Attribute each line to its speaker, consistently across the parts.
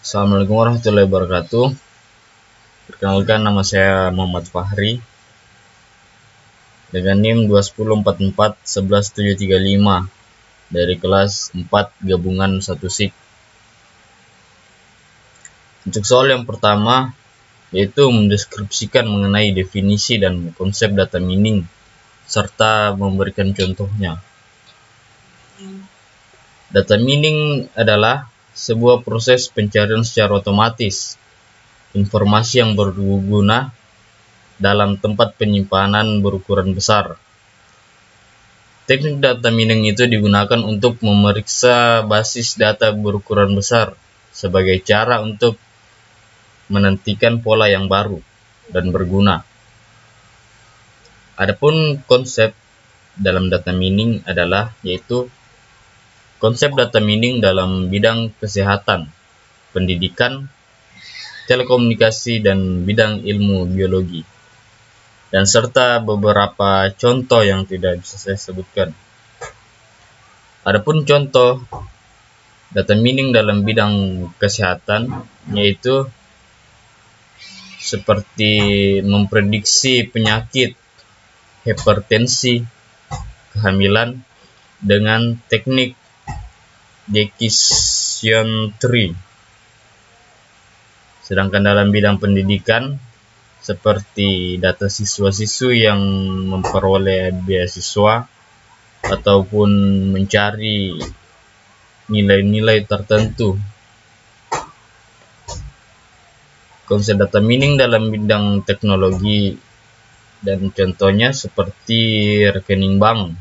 Speaker 1: Assalamualaikum warahmatullahi wabarakatuh. Perkenalkan, nama saya Muhammad Fahri dengan NIM 210441175 dari kelas 4 gabungan 1 SIK. Untuk soal yang pertama, yaitu mendeskripsikan mengenai definisi dan konsep data mining serta memberikan contohnya. Data mining adalah sebuah proses pencarian secara otomatis informasi yang berguna dalam tempat penyimpanan berukuran besar. Teknik data mining itu digunakan untuk memeriksa basis data berukuran besar sebagai cara untuk menentukan pola yang baru dan berguna. Adapun konsep dalam data mining adalah yaitu konsep data mining dalam bidang kesehatan, pendidikan, telekomunikasi, dan bidang ilmu biologi. Dan serta beberapa contoh yang tidak bisa saya sebutkan. Adapun contoh data mining dalam bidang kesehatan yaitu seperti memprediksi penyakit hipertensi, kehamilan dengan teknik decision tree. Sedangkan dalam bidang pendidikan seperti data siswa-siswi yang memperoleh beasiswa ataupun mencari nilai-nilai tertentu. Konsep data mining dalam bidang teknologi dan contohnya seperti rekening bank,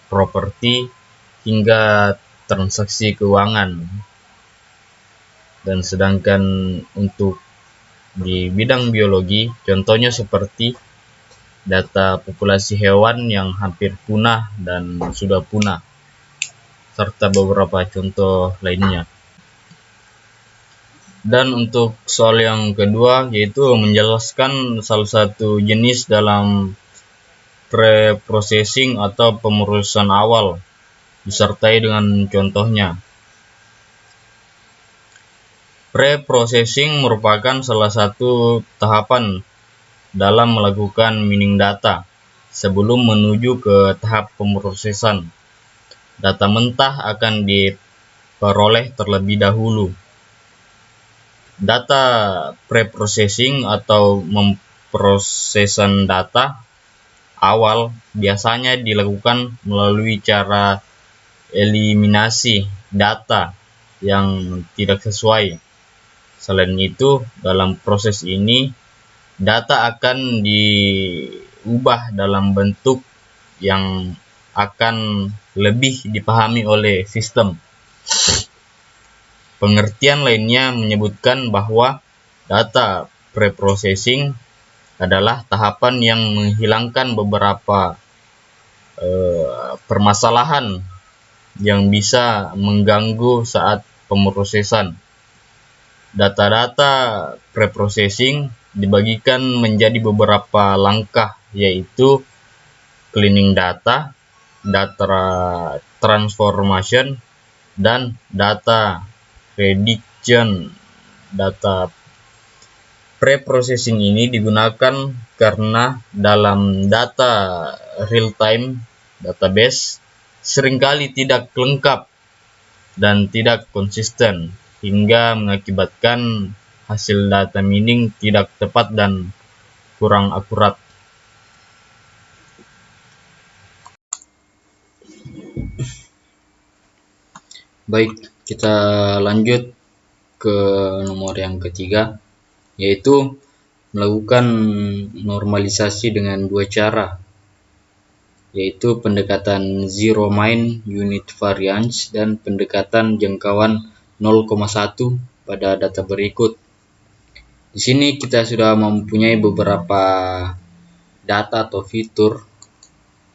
Speaker 1: properti, hingga transaksi keuangan. Dan sedangkan untuk di bidang biologi, contohnya seperti data populasi hewan yang hampir punah dan sudah punah, serta beberapa contoh lainnya. Dan untuk soal yang kedua, yaitu menjelaskan salah satu jenis dalam pre-processing atau pemrosesan awal, disertai dengan contohnya. Pre-processing merupakan salah satu tahapan dalam melakukan mining data sebelum menuju ke tahap pemrosesan. Data mentah akan diperoleh terlebih dahulu. Data pre-processing atau memprosesan data awal biasanya dilakukan melalui cara eliminasi data yang tidak sesuai. Selain itu, dalam proses ini data akan diubah dalam bentuk yang akan lebih dipahami oleh sistem. Pengertian lainnya menyebutkan bahwa data pre-processing adalah tahapan yang menghilangkan beberapa permasalahan yang bisa mengganggu saat pemrosesan. Data-data pre-processing dibagikan menjadi beberapa langkah, yaitu cleaning data, data transformation, dan data prediction. Data pre-processing ini digunakan karena dalam data real-time database seringkali tidak lengkap dan tidak konsisten, hingga mengakibatkan hasil data mining tidak tepat dan kurang akurat. Baik, kita lanjut ke nomor yang ketiga, yaitu melakukan normalisasi dengan dua cara, yaitu pendekatan zero mean unit variance dan pendekatan jangkauan 0,1 pada data berikut. Di sini kita sudah mempunyai beberapa data atau fitur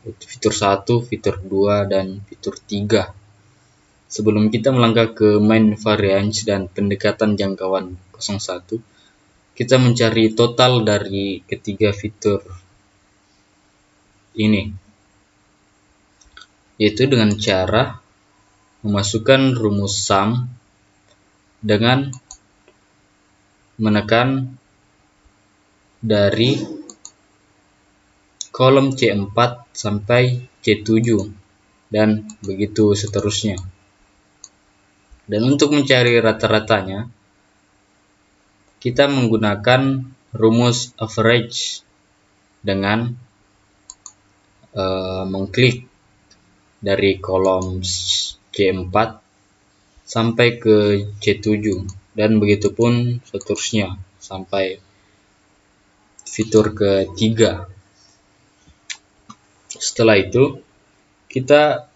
Speaker 1: 1, fitur 2, dan fitur 3. Sebelum kita melangkah ke mean variance dan pendekatan jangkauan 0,1, kita mencari total dari ketiga fitur ini, yaitu dengan cara memasukkan rumus sum dengan menekan dari kolom C4 sampai C7 dan begitu seterusnya. Dan untuk mencari rata-ratanya, kita menggunakan rumus average dengan mengklik dari kolom C4 sampai ke C7 dan begitupun seterusnya sampai fitur ketiga. Setelah itu kita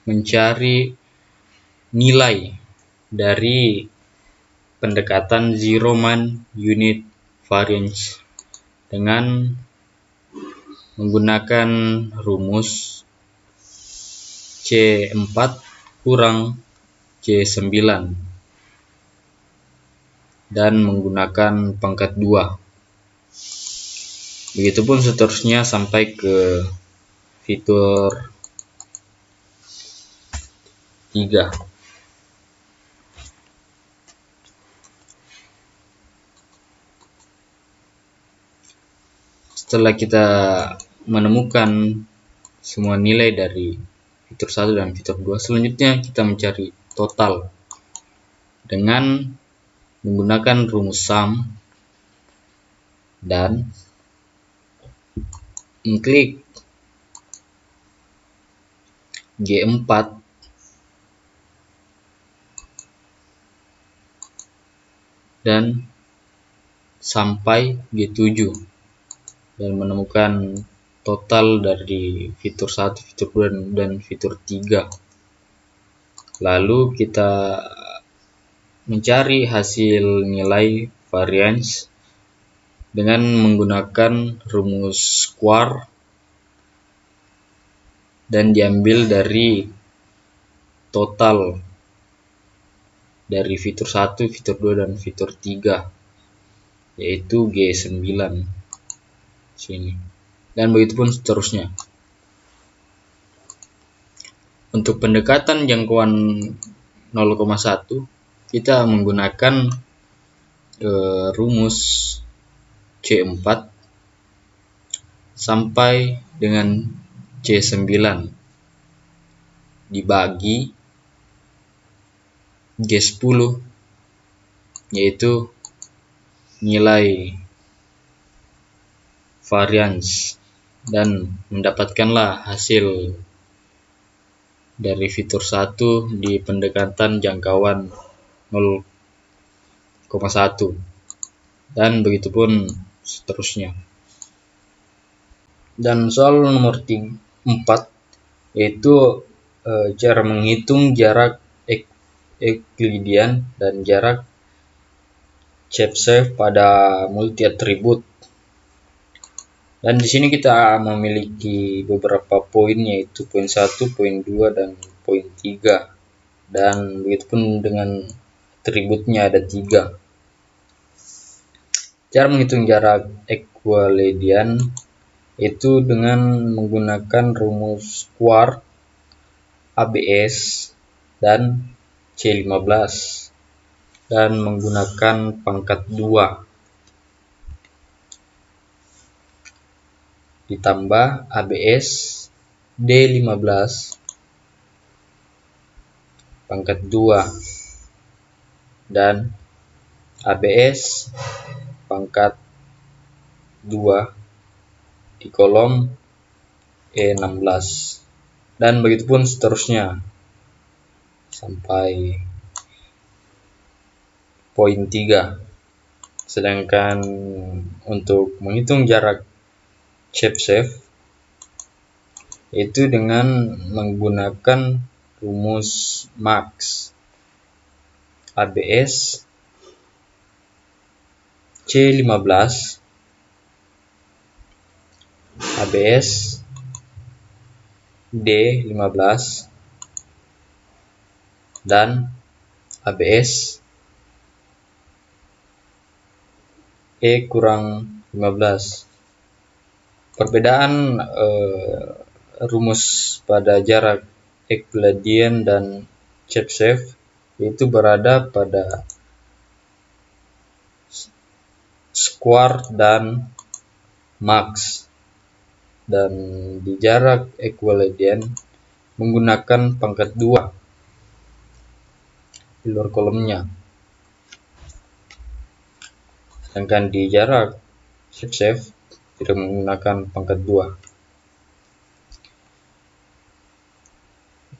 Speaker 1: mencari nilai dari pendekatan Zeroman unit variance dengan menggunakan rumus C4 kurang C9 dan menggunakan pangkat 2. Begitupun seterusnya sampai ke fitur 3. Setelah kita menemukan semua nilai dari fitur 1 dan fitur 2, selanjutnya kita mencari total dengan menggunakan rumus sum dan mengklik G4 dan sampai G7 dan menemukan total dari fitur 1, fitur 2, dan fitur 3. Lalu kita mencari hasil nilai variance dengan menggunakan rumus square dan diambil dari total dari fitur 1, fitur 2, dan fitur 3, yaitu G9 sini. Dan begitupun seterusnya. Untuk pendekatan jangkauan 0,1 kita menggunakan rumus C4 sampai dengan C9 dibagi G10, yaitu nilai variance, dan mendapatkanlah hasil dari fitur 1 di pendekatan jangkauan 0,1 dan begitupun seterusnya. Dan soal nomor 4 yaitu cara menghitung jarak Euclidean dan jarak Chebyshev pada multi atribut. Dan di sini kita memiliki beberapa poin, yaitu poin 1, poin 2, dan poin 3. Dan begitupun dengan atributnya ada 3. Cara menghitung jarak Euclidean itu dengan menggunakan rumus square ABS dan C15 dan menggunakan pangkat 2 ditambah ABS D15 pangkat 2 dan ABS pangkat 2 di kolom E16 dan begitupun seterusnya sampai poin 3. Sedangkan untuk menghitung jarak Chebyshev itu dengan menggunakan rumus max ABS C15 ABS D15 dan ABS E kurang 15. Perbedaan rumus pada jarak Euclidean dan Chebyshev itu berada pada square dan max, dan di jarak Euclidean menggunakan pangkat 2 di luar kolomnya, sedangkan di jarak Chebyshev tidak menggunakan pangkat 2.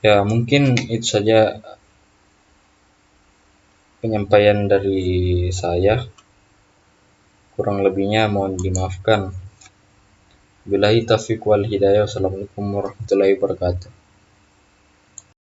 Speaker 1: Ya, mungkin itu saja penyampaian dari saya. Kurang lebihnya mohon dimaafkan. Billahi taufiq wal hidayah. Wassalamualaikum warahmatullahi wabarakatuh.